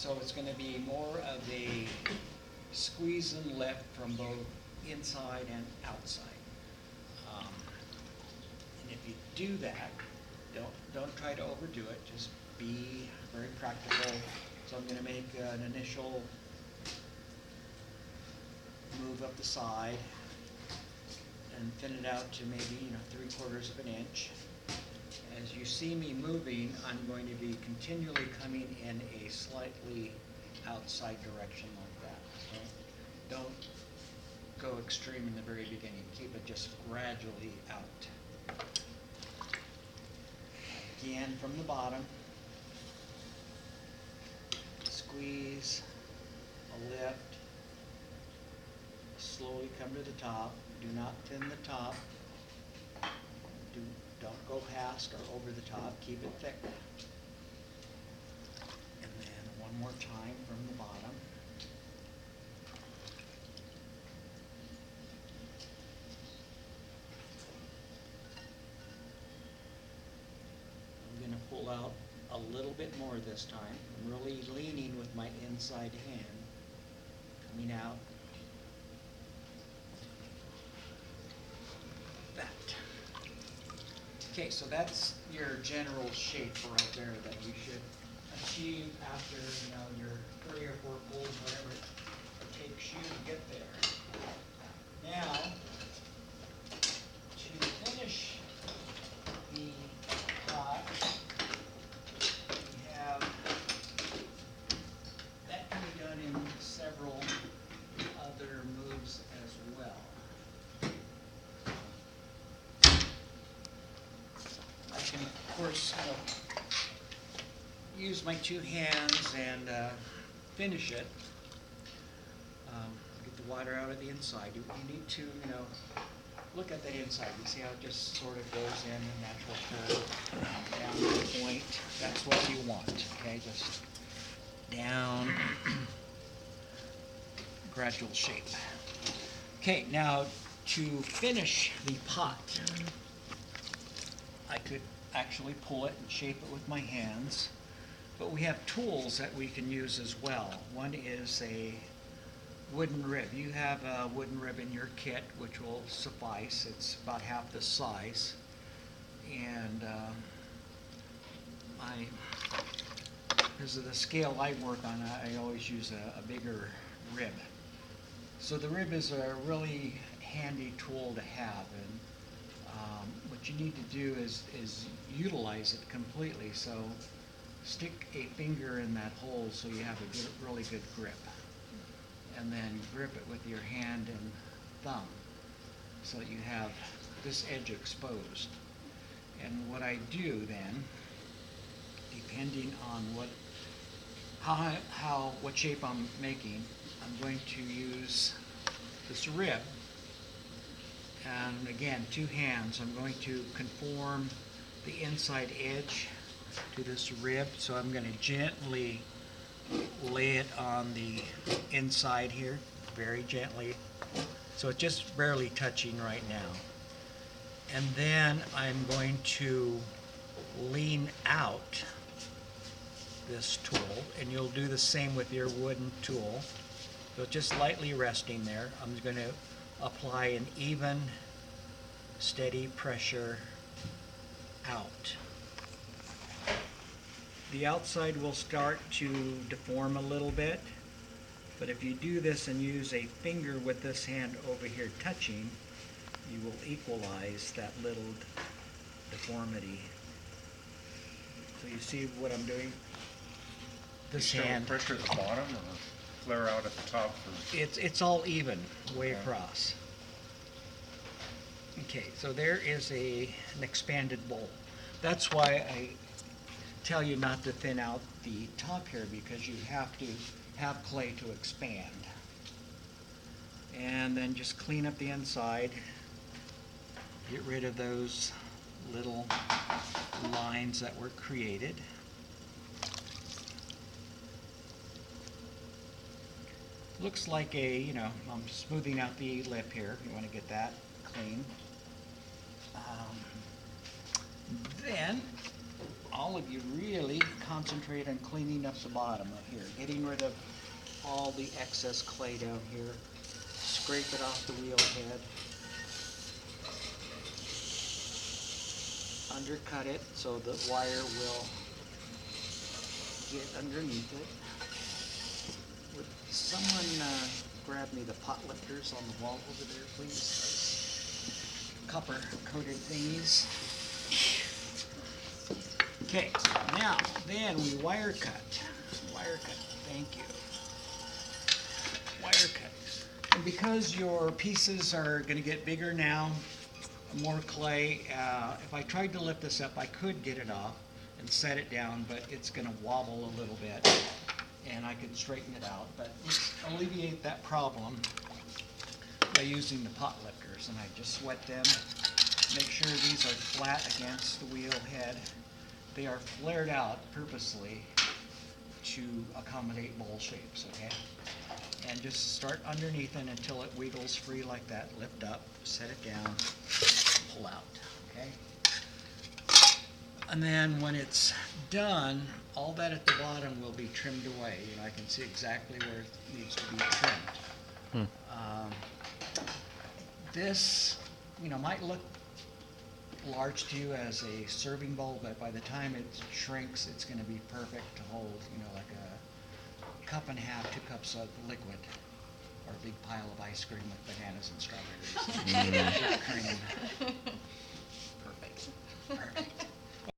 So it's going to be more of a squeeze and lift from both inside and outside. And if you do that, don't try to overdo it. Just be very practical. So I'm going to make an initial move up the side and thin it out to maybe 3/4 of an inch. As you see me moving, I'm going to be continually coming in a slightly outside direction like that. So don't go extreme in the very beginning. Keep it just gradually out. Again, from the bottom, squeeze, a lift, slowly come to the top. Do not thin the top. Don't go past or over the top. Keep it thick. And then one more time from the bottom. I'm going to pull out a little bit more this time. I'm really leaning with my inside hand. Coming out. Okay, so that's your general shape right there that you should achieve after your 3 or 4 pulls, whatever it takes you to get there. Now, to finish the pot, we have that can be done in several other moves as well. Of course, use my 2 hands and finish it. Get the water out of the inside. You need to, look at that inside. You see how it just sort of goes in a natural curve down to the point. That's what you want. Okay, just down, gradual shape. Okay, now to finish the pot, I could actually pull it and shape it with my hands, but we have tools that we can use as well. One is a wooden rib. You have a wooden rib in your kit, which will suffice. It's about half the size, and because of the scale I work on, I always use a bigger rib. So the rib is a really handy tool to have, and what you need to do is utilize it completely. So stick a finger in that hole so you have a really good grip, and then grip it with your hand and thumb so that you have this edge exposed. And what I do then, depending on what shape I'm making, I'm going to use this rib. And again, 2 hands. I'm going to conform the inside edge to this rib. So I'm going to gently lay it on the inside here, very gently. So it's just barely touching right now. And then I'm going to lean out this tool, and you'll do the same with your wooden tool. So just lightly resting there. I'm going to apply an even, steady pressure out. The outside will start to deform a little bit, but if you do this and use a finger with this hand over here touching, you will equalize that little deformity. So you see what I'm doing? This hand. Pressure at the bottom or flare out at the top? It's all even way across. Okay, so there is an expanded bowl. That's why I tell you not to thin out the top here, because you have to have clay to expand. And then just clean up the inside. Get rid of those little lines that were created. Looks like I'm smoothing out the lip here. You want to get that clean. Then all of you really concentrate on cleaning up the bottom of here, getting rid of all the excess clay down here. Scrape it off the wheel head. Undercut it so the wire will get underneath it. Would someone grab me the pot lifters on the wall over there, please? Those copper coated thingies. Okay, now then we wire cut. Wire cut, thank you. Wire cut. And because your pieces are going to get bigger now, more clay, if I tried to lift this up, I could get it off and set it down, but it's going to wobble a little bit, and I could straighten it out. But let's alleviate that problem by using the pot lifters, and I just wet them. Make sure these are flat against the wheel head. They are flared out purposely to accommodate bowl shapes, okay? And just start underneath it until it wiggles free like that. Lift up, set it down, pull out, okay? And then when it's done, all that at the bottom will be trimmed away. You know, I can see exactly where it needs to be trimmed. This, you know, might look large to you as a serving bowl, but by the time it shrinks, it's going to be perfect to hold, you know, like a cup and a half, 2 cups of liquid, or a big pile of ice cream with bananas and strawberries and cream.